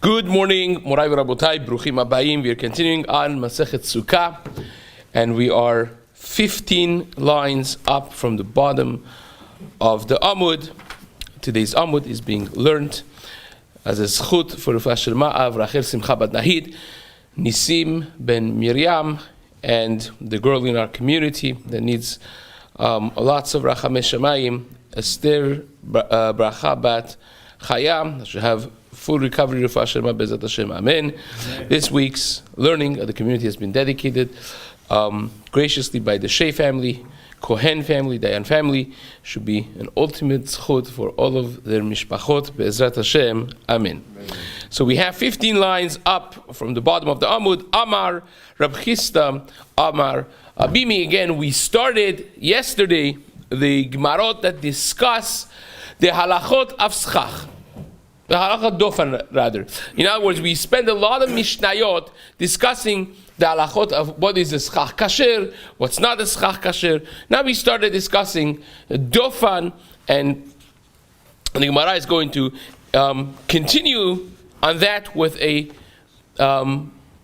Good morning, Morai Rabotai, Bruchim Abayim. We are continuing on Masechet Succah, and we are 15 lines up from the bottom of the Amud. Today's Amud is being learned as a zchut for Rufah Shel Ma'av, Rachel Simcha Bat Nahid, Nisim ben Miriam, and the girl in our community that needs lots of Rachamei Shamayim, Esther Bracha Bat Chayam, should have full recovery of Hashem, Bezat Hashem, Amen. This week's learning of the community has been dedicated graciously by the Shea family, Kohen family, Dayan family. Should be an ultimate zchut for all of their mishpachot, Bezat Hashem, Amen. So we have 15 lines up from the bottom of the Amud. Amar, Rab Chisda, Amar, Abimi. Again, we started yesterday the Gemarot that discuss the halachot of Sukkah. The halachot dofan, rather. In other words, we spend a lot of mishnayot discussing the halachot of what is a schach kasher, what's not a schach kasher. Now we started discussing dofan, and the Gemara is going to continue on that with a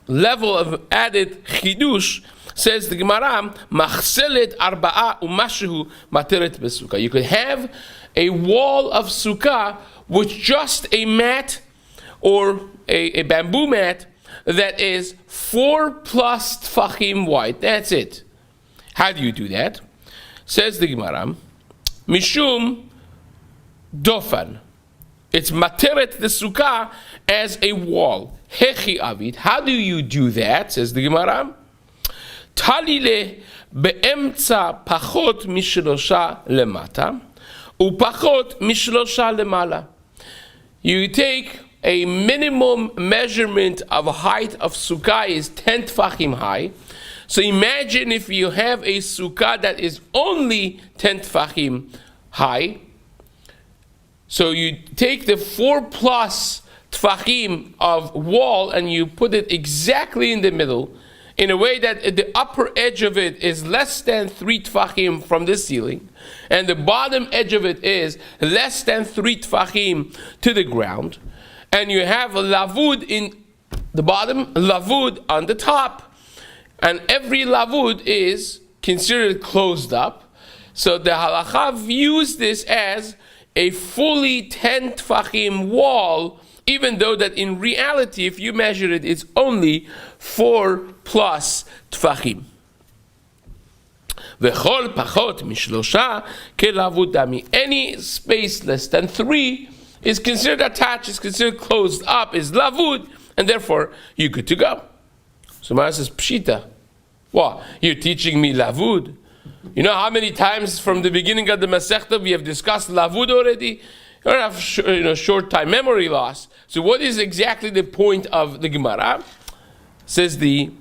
level of added chidush. Says the Gemara, machselet arba'a umashehu materet besukkah. You could have a wall of sukkah with just a mat or a bamboo mat that is 4+ tfachim wide. That's it. How do you do that? Says the Gemara, mishum dofan. It's materet the sukkah as a wall. Hechi avid. How do you do that? Says the Gemara. Talile beemtza pachot mishlosha lemata upachot mishlosha lemala. You take a minimum measurement of height of sukkah is 10 tfachim high. So imagine if you have a sukkah that is only 10 tfachim high. So you take the 4+ tfachim of wall and you put it exactly in the middle, in a way that the upper edge of it is less than 3 tfachim from the ceiling, and the bottom edge of it is less than 3 tfachim to the ground, and you have a lavud in the bottom, lavud on the top, and every lavud is considered closed up. So the halacha views this as a fully 10 tfachim wall, even though that in reality, if you measure it, it's only 4+ tfachim. V'chol pachot mishlosha kelavud dami. Any space less than 3 is considered attached, is considered closed up, is lavud, and therefore you're good to go. So Mara says, Pshita. What? You're teaching me lavud? You know how many times from the beginning of the Masechta we have discussed lavud already? You don't have short time memory loss. So what is exactly the point of the Gemara? Says the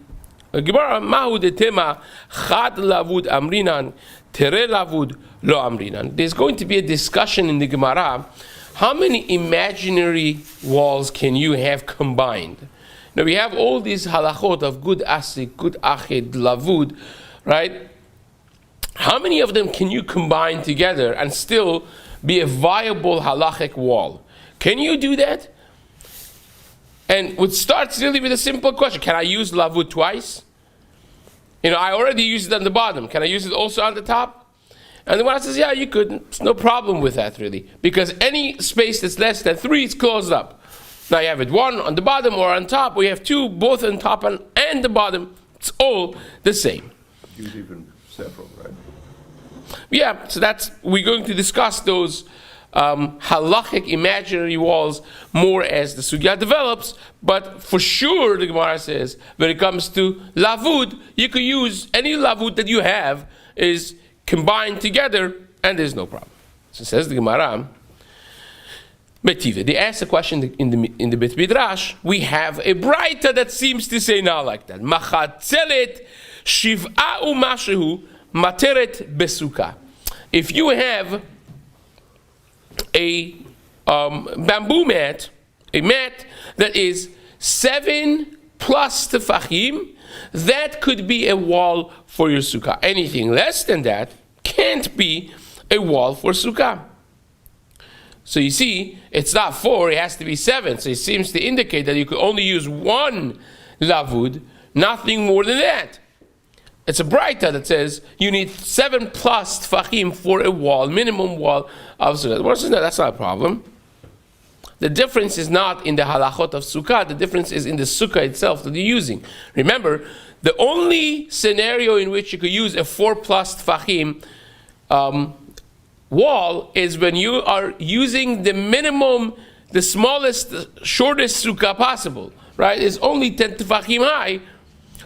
Gemara, Mahu de tema chad lavud amrinan, tere lavud lo amrinan. There's going to be a discussion in the Gemara. How many imaginary walls can you have combined? Now we have all these halachot of good asik, good achid, lavud, right? How many of them can you combine together and still be a viable halachic wall? Can you do that? And it starts really with a simple question. Can I use lavud twice? I already used it on the bottom. Can I use it also on the top? And the one says, yeah, you could. It's no problem with that, really. Because any space that's less than 3 is closed up. Now you have it 1 on the bottom or on top. We have 2 both on top and the bottom. It's all the same. Use even several, right? Yeah, so we're going to discuss those halachic imaginary walls more as the sugya develops, but for sure the Gemara says when it comes to lavud, you could use any lavud that you have is combined together and there's no problem. So says the Gemara, Metive. They ask a question in the Beit Midrash. We have a braita that seems to say not like that. Machatzelet shiv'a umashehu materet besukkah. If you have a bamboo mat, a mat that is 7+ tefachim, that could be a wall for your sukkah. Anything less than that can't be a wall for sukkah. So you see, it's not 4, it has to be 7. So it seems to indicate that you could only use 1 lavud, nothing more than that. It's a braita that says you need 7 plus tfachim for a wall, minimum wall of sukkah. That's not a problem. The difference is not in the halachot of sukkah, the difference is in the sukkah itself that you're using. Remember, the only scenario in which you could use a 4 plus tfachim wall is when you are using the minimum, the smallest, shortest sukkah possible, right? It's only 10 tefachim high,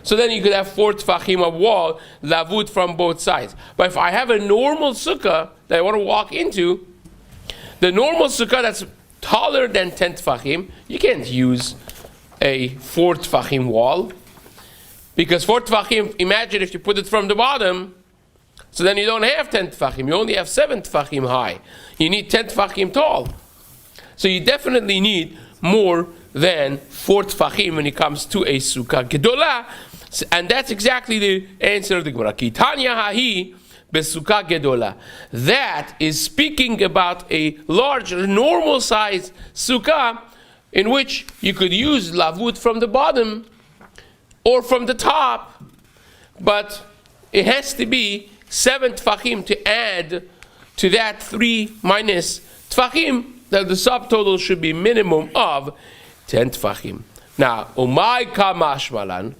so then you could have 4 tefachim of wall, lavud from both sides. But if I have a normal sukkah that I want to walk into, the normal sukkah that's taller than 10 tefachim, you can't use a 4 tefachim wall, because 4 tefachim, imagine if you put it from the bottom, so then you don't have 10 tefachim, you only have 7 tefachim high. You need 10 tefachim tall. So you definitely need more than 4 tefachim when it comes to a sukkah gedolah. And that's exactly the answer of the Gemara. Kitanya hahi besukkah gedolah. That is speaking about a large, normal size sukkah in which you could use lavud from the bottom or from the top, but it has to be 7 tfachim to add to that 3 minus tfachim, that the subtotal should be minimum of 10 tfachim. Now, umay kamashmalan.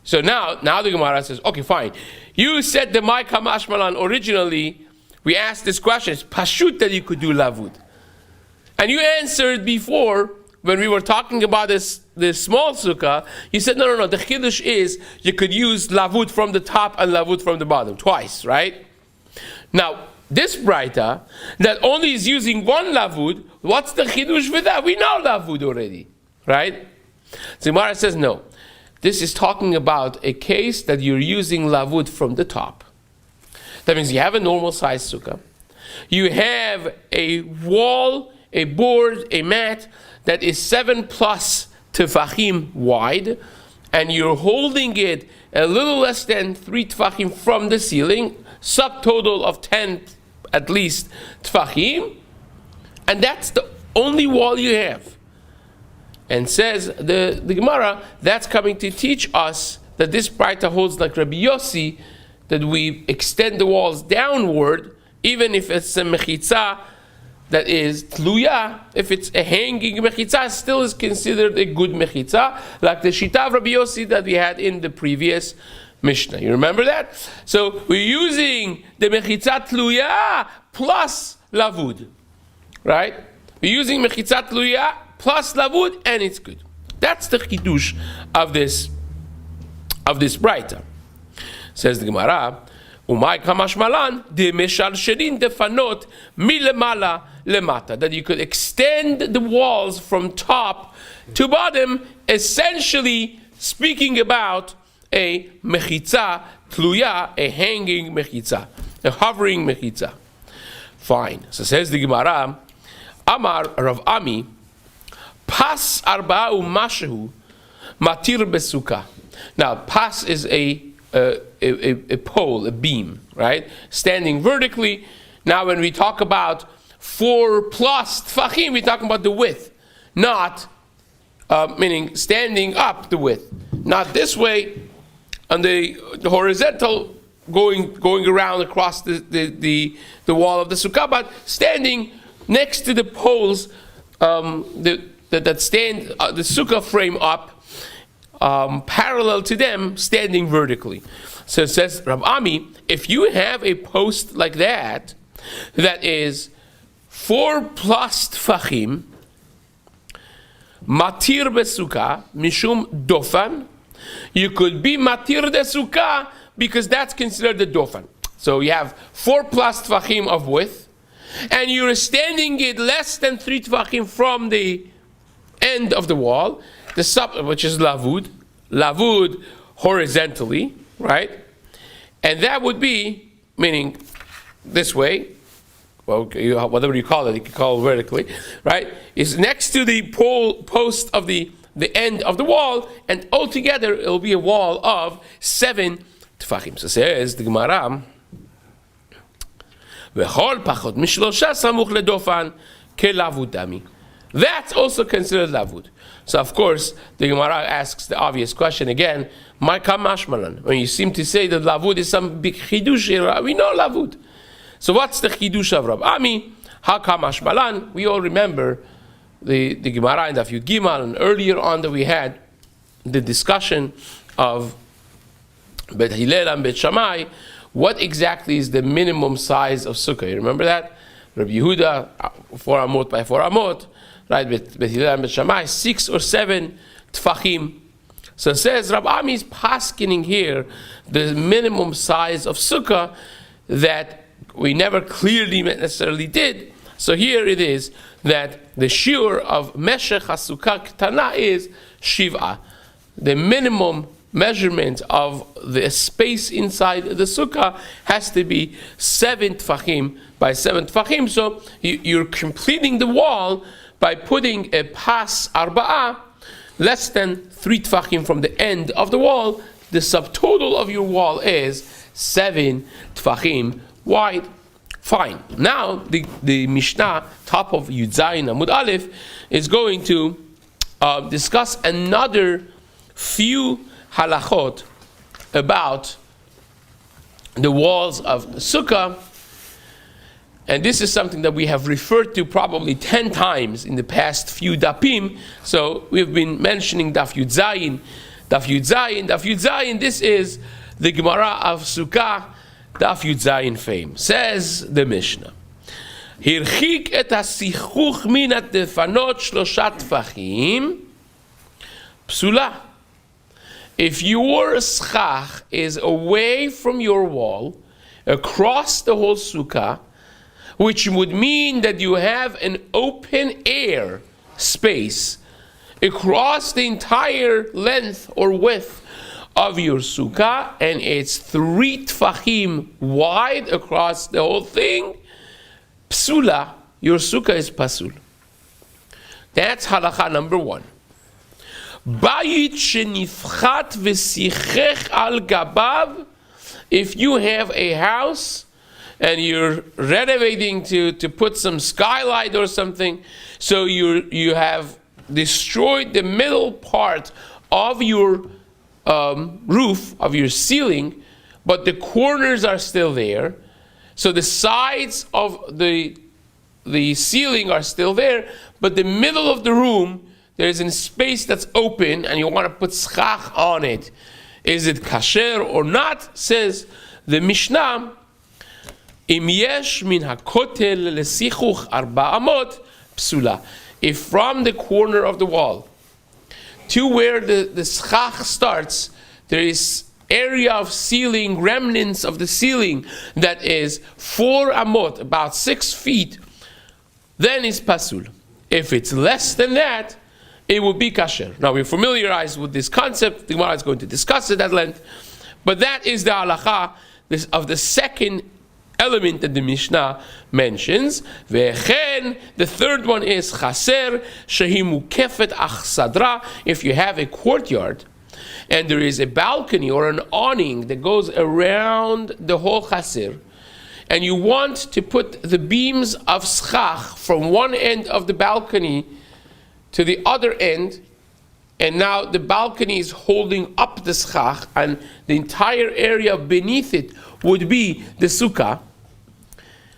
So now the Gemara says, okay, fine. You said the may kamashmalan originally. We asked this question. It's pashut that you could do lavud, and you answered before when we were talking about this small sukkah. You said no. The chiddush is you could use lavud from the top and lavud from the bottom twice, right? Now this braita that only is using 1 lavud. What's the chiddush with that? We know lavud already, right? So Gemara says no. This is talking about a case that you're using lavud from the top. That means you have a normal size sukkah. You have a wall, a board, a mat that is 7 plus tefachim wide, and you're holding it a little less than 3 tefachim from the ceiling, subtotal of 10 at least tefachim, and that's the only wall you have. And says the Gemara, that's coming to teach us that this braita holds like Rabbi Yossi, that we extend the walls downward, even if it's a mechitza that is tluya. If it's a hanging mechitza, still is considered a good mechitza, like the shita of Rabbi Yossi that we had in the previous Mishnah. You remember that? So we're using the mechitza tluya plus lavud, right? We're using mechitza tluya plus lavud, and it's good. That's the chidush of this braita. Says the Gemara, umay kamashmalan de meshalshelin defanot milemala lemata, that you could extend the walls from top to bottom, essentially speaking about a mechitza tluya, a hanging mechitza, a hovering mechitza. Fine. So says the Gemara, Amar Rav Ami, pas arba'u mashehu matir besukkah. Now, pas is a pole, a beam, right? Standing vertically. Now, when we talk about 4 plus tfachim, we're talking about the width, not meaning standing up the width, not this way on the horizontal, going around across the wall of the sukkah, but standing next to the poles that stand the sukkah frame up, parallel to them, standing vertically. So it says Rav Ami, if you have a post like that is 4 plus tfachim, matir besukkah mishum dofan, you could be matir de sukkah because that's considered the dofan. So you have 4 plus tfachim of width, and you're standing it less than 3 tfachim from the end of the wall, which is lavud horizontally, right? And that would be, meaning this way, well, whatever you call it, you can call it vertically, right? Is next to the post of the end of the wall, and altogether it will be a wall of 7 tefachim. So says the Gemara, V'chol pachot mishlosha samuch ledofan ke lavud dami. That's also considered lavud. So of course, the Gemara asks the obvious question again, my kamashmalan. When you seem to say that lavud is some big chidush, we know lavud. So what's the chidush of Rab Ami? Ha kamashmalan. We all remember the Gemara in Daf Yud Gimal, and earlier on that we had the discussion of Bet Hillel and Bet Shammai. What exactly is the minimum size of sukkah? You remember that? Rabbi Yehuda, 4 amot by 4 amot. Right, Bet Hillel and Bet Shammai, 6 or 7 tfachim. So it says, Rab Ami is paskening here the minimum size of sukkah that we never clearly necessarily did. So here it is that the shiur of Masechet Succah Ketana is Shiva. The minimum measurement of the space inside the sukkah has to be 7 tfachim by 7 tfachim. So you're completing the wall by putting a pas arba'ah less than 3 tfachim from the end of the wall. The subtotal of your wall is 7 tfachim wide. Fine. Now the Mishnah, top of Yud Zayin Amud Aleph, is going to discuss another few halachot about the walls of sukkah. And this is something that we have referred to probably 10 times in the past few dapim. So we've been mentioning Daf Yud Zayin, Daf Yud Zayin, Daf Yud Zayin. This is the Gemara of Sukkah, Daf Yud Zayin fame. Says the Mishnah, Hirchik et hasichuch min defanot shlosha tfachim psula. If your schach is away from your wall, across the whole sukkah, which would mean that you have an open air space across the entire length or width of your sukkah, and it's 3 tfachim wide across the whole thing, psula, your sukkah is pasul. That's halacha number 1. Bayit shenifchat v'sichech al gabav. If you have a house and you're renovating to put some skylight or something, so you have destroyed the middle part of your roof, of your ceiling, but the corners are still there. So the sides of the ceiling are still there, but the middle of the room, there's a space that's open, and you want to put schach on it. Is it kasher or not? Says the Mishnah, Im yesh min hakotel lesichuch 4 amot psula. If from the corner of the wall to where the schach starts, there is area of ceiling, remnants of the ceiling that is 4 amot, about 6 feet, then it's pasul. If it's less than that, it will be kasher. Now we're familiarized with this concept. The Gemara is going to discuss it at length. But that is the halacha of the second element that the Mishnah mentions. Ve'chen, the third one is chaser shehi mukefet achsadra. If you have a courtyard and there is a balcony or an awning that goes around the whole chaser, and you want to put the beams of schach from one end of the balcony to the other end, and now the balcony is holding up the schach, and the entire area beneath it would be the sukkah.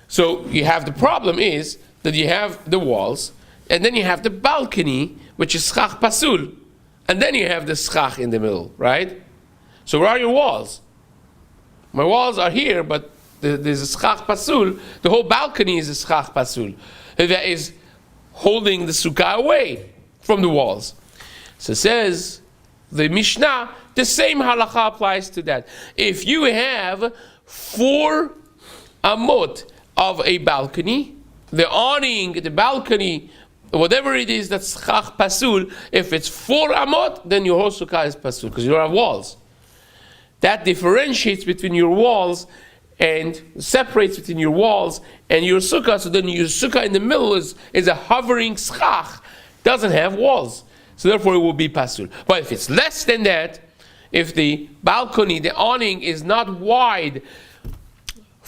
So you have, the problem is that you have the walls, and then you have the balcony, which is schach pasul, and then you have the schach in the middle, right? So where are your walls? My walls are here, but there's a schach pasul. The whole balcony is a schach pasul that is holding the sukkah away from the walls. So says the Mishnah, the same halacha applies to that. If you have 4 amot of a balcony, the awning, the balcony, whatever it is that's schach pasul, if it's 4 amot, then your whole sukkah is pasul, because you don't have walls. That differentiates between your walls and separates between your walls and your sukkah. So then your sukkah in the middle is a hovering schach, doesn't have walls. So therefore it will be pasul. But if it's less than that, if the balcony, the awning is not wide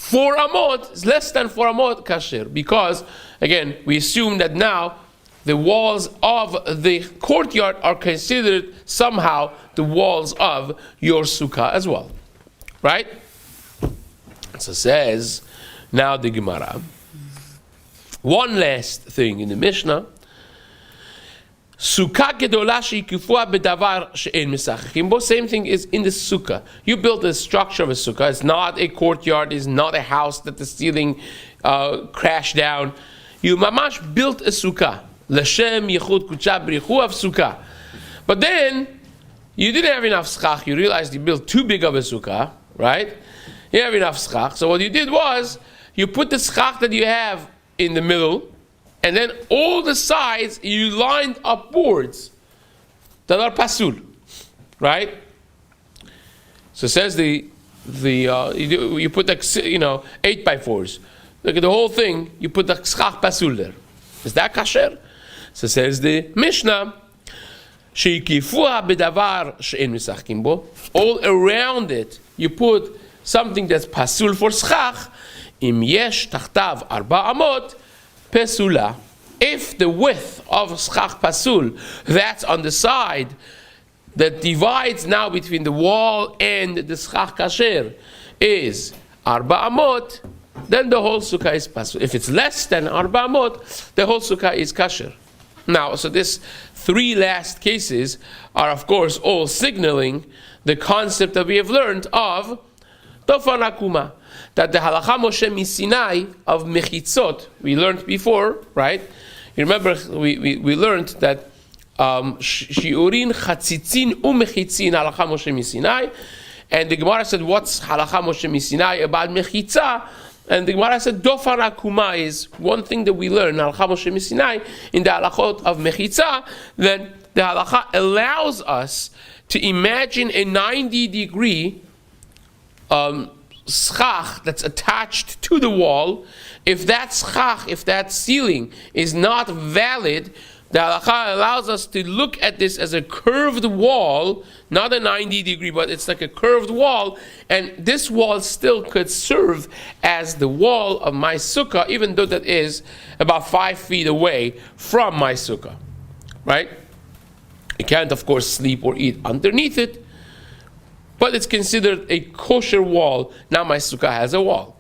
4 amot, is less than 4 amot, kasher. Because, again, we assume that now the walls of the courtyard are considered somehow the walls of your sukkah as well. Right? So says, now the Gemara. One last thing in the Mishnah. Sukkah gedola sheikufua bedavar she'en mesachim bo. Same thing is in the sukkah. You build the structure of a sukkah. It's not a courtyard. It's not a house that the ceiling crashed down. You mamash built a sukkah. L'shem yichud kucha b'richu of sukkah. But then you didn't have enough schach. You realized you built too big of a sukkah, right? You didn't have enough schach. So what you did was you put the schach that you have in the middle, and then all the sides you lined up boards that are pasul, right? So it says you put 8x4s. Look at the whole thing. You put the schach pasul there. Is that kasher? So it says the Mishnah. All around it, you put something that's pasul for schach. Im yesh tachtav 4 amot pesula. If the width of schach pasul, that's on the side that divides now between the wall and the schach kasher, is 4 amot, then the whole sukkah is pasul. If it's less than 4 amot, the whole sukkah is kasher. Now, so this 3 last cases are, of course, all signaling the concept that we have learned of Tofan Akuma, that the Halacha Moshe Misinai of Mechitzot, we learned before, right? You remember we learned that Shiurin Chatzitzin Umechitzin Halacha Moshe Misinai, and the Gemara said, what's Halacha Moshe Misinai about Mechitza? And the Gemara said, Dofar Akuma is one thing that we learn, Halacha Moshe Misinai, in the halachot of Mechitza. Then the halacha allows us to imagine a 90-degree schach that's attached to the wall. If that schach, if that ceiling is not valid, the halakha allows us to look at this as a curved wall, not a 90-degree, but it's like a curved wall, and this wall still could serve as the wall of my sukkah, even though that is about 5 feet away from my sukkah, right? You can't, of course, sleep or eat underneath it, but it's considered a kosher wall. Now my sukkah has a wall.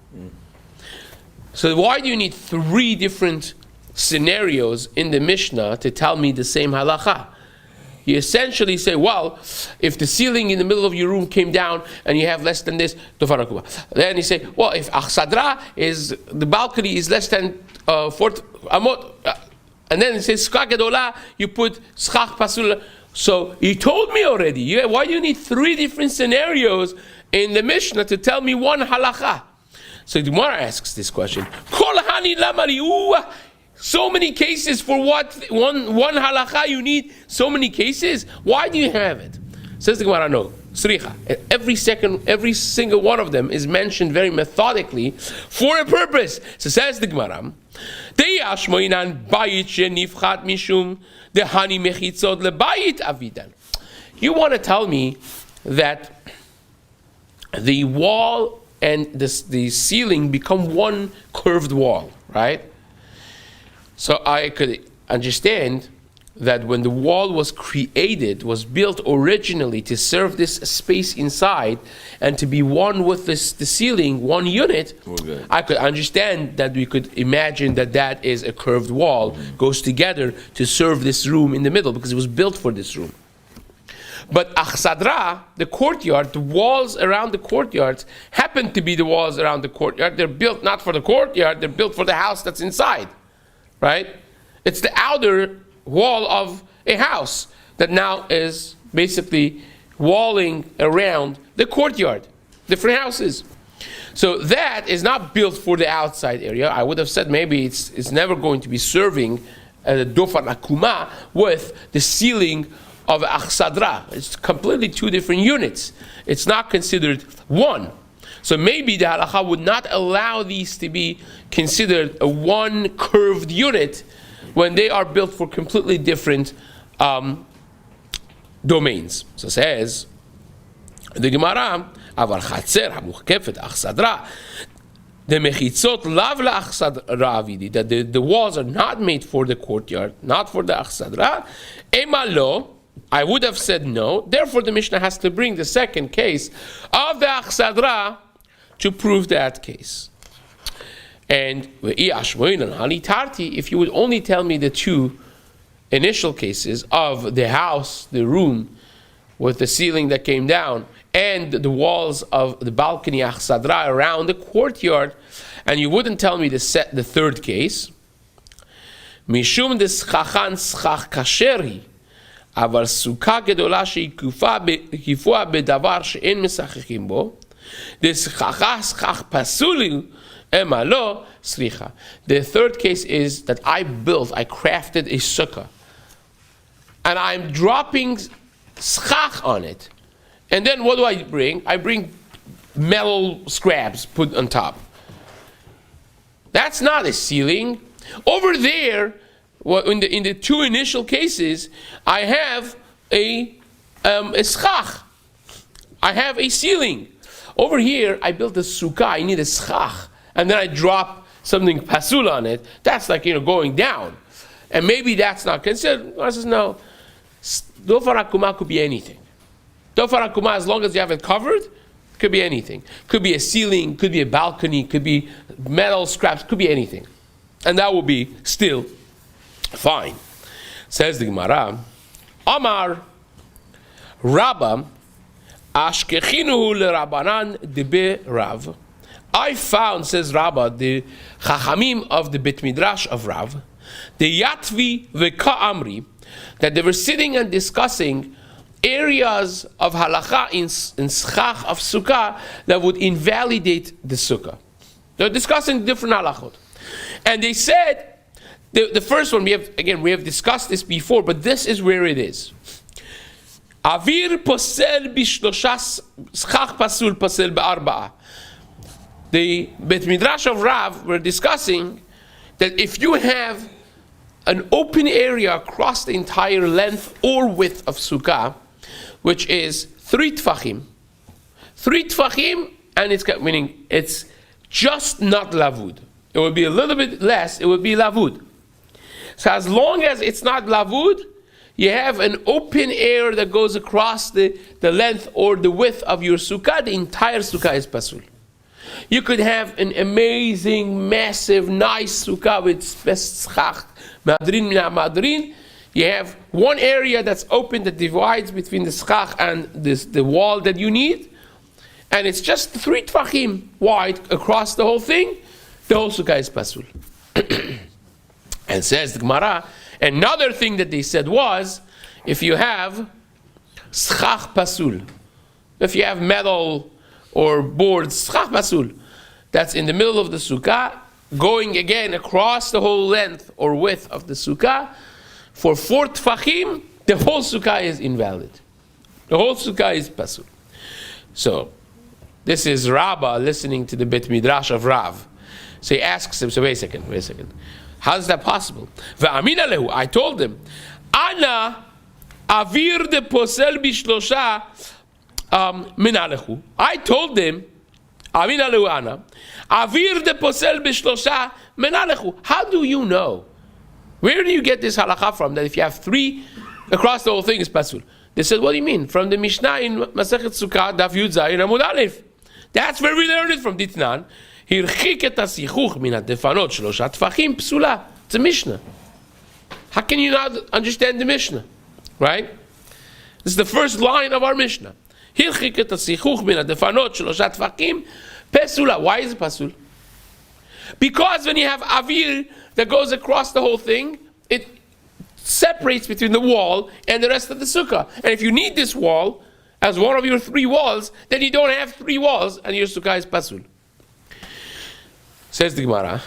So why do you need 3 different scenarios in the Mishnah to tell me the same halacha? You essentially say, well, if the ceiling in the middle of your room came down and you have less than this, then you say, well, if achsadra is, the balcony is less than 4 amot, and then it says Sukkah gedola, you put schach pasul. So you told me already. Why do you need 3 different scenarios in the Mishnah to tell me one halacha? So the Gemara asks this question. Kol hani lamari. So many cases for what? One halacha, you need so many cases? Why do you have it? Says the Gemara, no. Sricha. Every single one of them is mentioned very methodically for a purpose. So says the Gemara, you want to tell me that the wall and the ceiling become one curved wall, right? So I could understand that when the wall was created, was built originally to serve this space inside and to be one with the ceiling, one unit, okay, I could understand that we could imagine that is a curved wall, goes together to serve this room in the middle because it was built for this room. But Achsadra, the courtyard, the walls around the courtyards happen to be the walls around the courtyard. They're built not for the courtyard, they're built for the house that's inside, right? It's the outer wall of a house that now is basically walling around the courtyard, different houses. So that is not built for the outside area. I would have said maybe it's never going to be serving a dofan akuma with the ceiling of achsadra. It's completely 2 different units. It's not considered one. So maybe the halacha would not allow these to be considered a one curved unit when they are built for completely different domains. So says the Gemara, Avar Chatzer Hamuchkefet Achsadra. the mechitzot lav la'achsadra avidi, that the walls are not made for the courtyard, not for the achsadra. Ema lo, I would have said no. Therefore, the Mishnah has to bring the second case of the achsadra to prove that case. And if you would only tell me the two initial cases of the house, the room with the ceiling that came down, and the walls of the balcony achsadra around the courtyard, and you wouldn't tell me the third case, mishum de schachan schach kasheri, aval sukkah gedola sheikufua bedavar she'en mesachechim bo, the schachah schach pasuli ema lo sricha. The third case is that I crafted a sukkah, and I'm dropping schach on it. And then what do I bring? I bring metal scraps put on top. That's not a ceiling. Over there, in the two initial cases, I have a schach. I have a ceiling. Over here, I built a sukkah. I need a schach. And then I drop something pasul on it. That's like, going down. And maybe that's not considered. I says, no. Dofar hakuma could be anything. Dofar hakuma, as long as you have it covered, could be anything. Could be a ceiling, could be a balcony, could be metal scraps, could be anything. And that will be still fine. Says the Gemara, Amar Rabba Ashkechinu leRabanan debe Rav. I found, says Rabba, the Chachamim of the Bet Midrash of Rav, the Yatvi v'Ka'amri, that they were sitting and discussing areas of halacha in schach of sukkah that would invalidate the sukkah. They're discussing different halachot. And they said, the first one, we have discussed this before, but this is where it is. Avir posel bishlosha schach pasul posel be'arba'a. The Bet Midrash of Rav were discussing that if you have an open area across the entire length or width of sukkah, which is 3 tfachim, and it's just not lavud. It would be a little bit less, it would be lavud. So as long as it's not lavud, you have an open area that goes across the length or the width of your sukkah, the entire sukkah is pasul. You could have an amazing, massive, nice sukkah with schach, madrin mina madrin. You have one area that's open that divides between the schach and the wall that you need, and it's just 3 tfachim wide across the whole thing. The whole sukkah is pasul. And says the Gemara, another thing that they said was, if you have schach pasul, if you have metal or boards, schach pasul, that's in the middle of the sukkah, going again across the whole length or width of the sukkah, for 4 tfachim, the whole sukkah is invalid. The whole sukkah is pasul. So, this is Rabbah listening to the Bet Midrash of Rav. So he asks him, so wait a second. How is that possible? I told him, Ana avir de posel bishlosha minalechu. I told him, Amina lehu ana, avir de posel bishlosha minalechu. How do you know? Where do you get this halacha from, that if you have 3 across the whole thing is pasul? They said, what do you mean? From the Mishnah in Masechet Succah, Daf Yud Zayin Amud Aleph. That's where we learned it from. Ditnan. Hirchik et hasichuch min hadefanot shlosha tfachim psula. It's a Mishnah. How can you not understand the Mishnah? Right? This is the first line of our Mishnah. Hirchik et hasichuch min hadefanot shlosha tfachim psula. Why is it pasul? Because when you have avir that goes across the whole thing, it separates between the wall and the rest of the sukkah. And if you need this wall as one of your 3 walls, then you don't have 3 walls and your sukkah is pasul. Says the Gemara,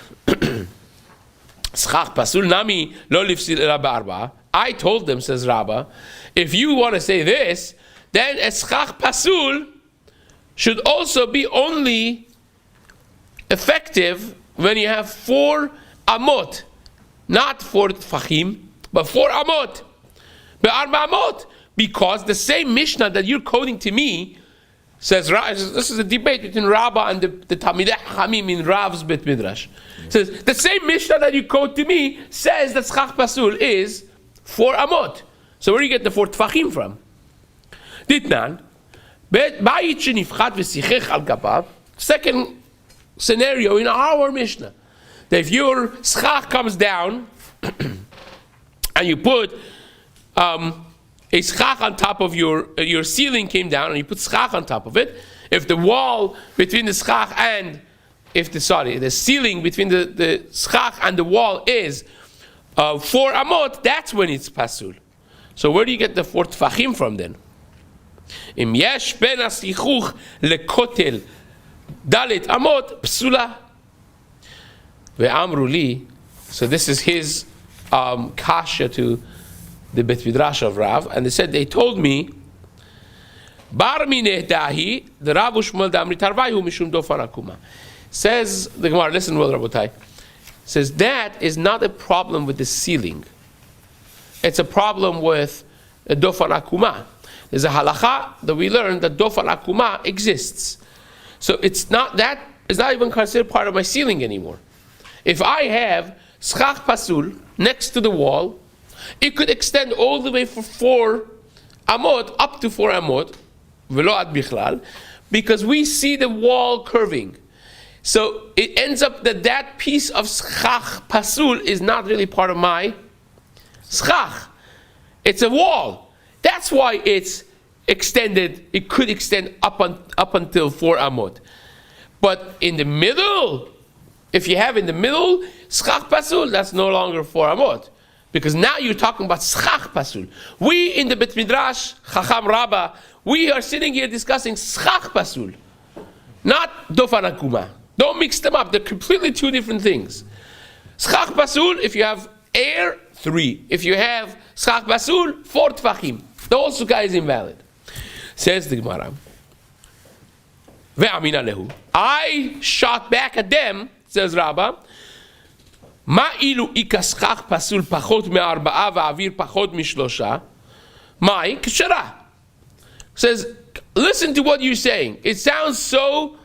Schach pasul nami lo lifsil ela ba'arba. I told them, says Rabbah, if you want to say this, then a schach pasul should also be only effective when you have 4 amot, not 4 tfachim, but 4 amot, be'arba amot, because the same Mishnah that you're quoting to me Says this is a debate between Rabbah and the Talmidei Chachamim in Rav's Bet Midrash. Says the same Mishnah that you quote to me says that Schach Pasul is 4 amot. So where do you get the 4 tfachim from? Ditnan, Bayit shenifchat v'sichech al gabav. Second scenario in our Mishnah, that if your schach comes down and you put a schach on top of your ceiling came down and you put schach on top of it, if the wall between the schach and the ceiling between the schach and the wall is 4 amot, that's when it's pasul. So where do you get the 4 tfachim from then? Im yesh ben asichuch lekotel dalet amot psula ve'amru li. So this is his kasha to the Bet Midrash of Rav, and they told me, Bar mineh dahi, the Rav Shmuel damri tarvayu mishum dofan akuma. Says the Gemara, listen well, Rabotai. Says that is not a problem with the ceiling. It's a problem with a dofan akuma. There's a halacha that we learned that dofan akuma exists. So it's not even considered part of my ceiling anymore. If I have schach pasul next to the wall, it could extend all the way for 4 amot, up to 4 amot, velo ad bichlal, because we see the wall curving. So it ends up that piece of schach pasul is not really part of my schach. It's a wall. That's why it's extended. It could extend up until 4 amot. But in the middle, if you have in the middle schach pasul, that's no longer 4 amot. Because now you're talking about schach pasul. We in the Bet Midrash, Chacham Rabbah, we are sitting here discussing schach pasul, not dofan akuma. Don't mix them up. They're completely 2 different things. Schach pasul, if you have air, 3. If you have schach pasul, 4 tfachim. The whole sukkah is invalid. Says the Gemara. Ve'amina lehu. I shot back at them, says Rabbah. מה אילו יקסכך פסול פחות מ4 ואוויר פחות מ3? מהי? כשרה. Says, listen to what you're saying. It sounds so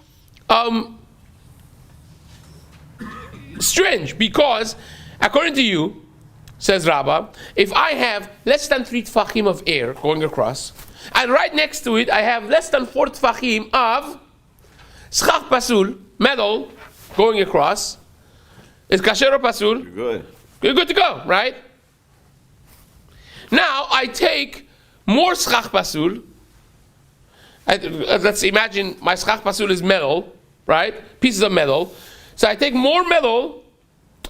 strange because, according to you, says Rabbah, if I have less than 3 tfachim of air going across, and right next to it I have less than 4 tfachim of schach pasul, metal, going across, is kasher or pasul? You're good. You're good to go, right? Now I take more schach pasul. Let's imagine my schach pasul is metal, right? Pieces of metal. So I take more metal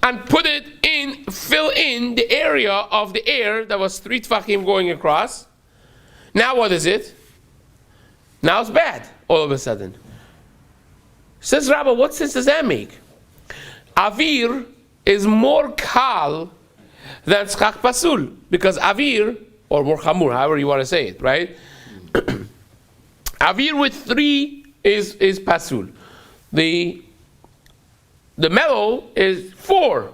and fill in the area of the air that was 3 tfachim going across. Now what is it? Now it's bad all of a sudden. Says Rabbah, what sense does that make? Avir is more kal than schach pasul, because avir, or more chamur, however you want to say it, right? Avir with 3 is pasul. The metal is 4.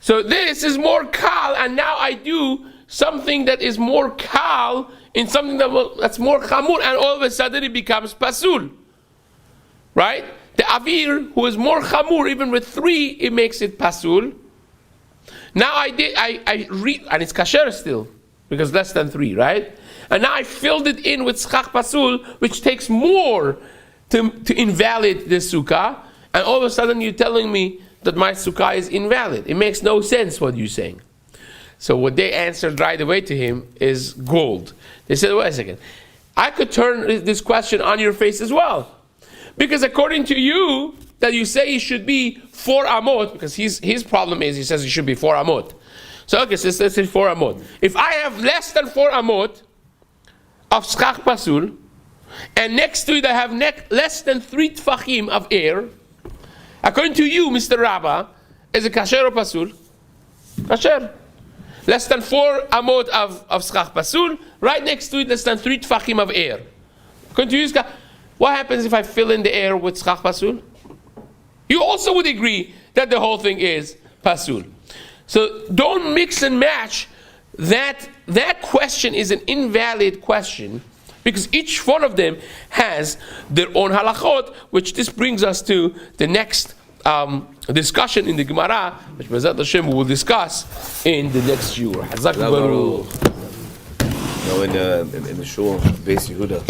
So this is more kal, and now I do something that is more kal in something that's more chamur, and all of a sudden it becomes pasul, right? The avir, who is more chamur, even with 3, it makes it pasul. Now I read, and it's kasher still, because less than 3, right? And now I filled it in with schach pasul, which takes more to invalid the sukkah, and all of a sudden you're telling me that my sukkah is invalid. It makes no sense what you're saying. So what they answered right away to him is gold. They said, wait a second, I could turn this question on your face as well. Because according to you, that you say it should be 4 amot, because his problem is he says it should be 4 amot. So okay, so let's say 4 amot. If I have less than 4 amot of schach pasul, and next to it I have less than 3 tfachim of air, according to you, Mr. Rabbah, is it kasher or pasul? Kasher. Less than 4 amot of schach pasul, right next to it less than 3 tfachim of air. According to you, what happens if I fill in the air with schach pasul? You also would agree that the whole thing is pasul. So don't mix and match. That question is an invalid question because each one of them has their own halachot, which this brings us to the next discussion in the Gemara, which Bezat Hashem we will discuss in the next shiur. Hazak Baruch. No, in the shul, Beis Yehuda.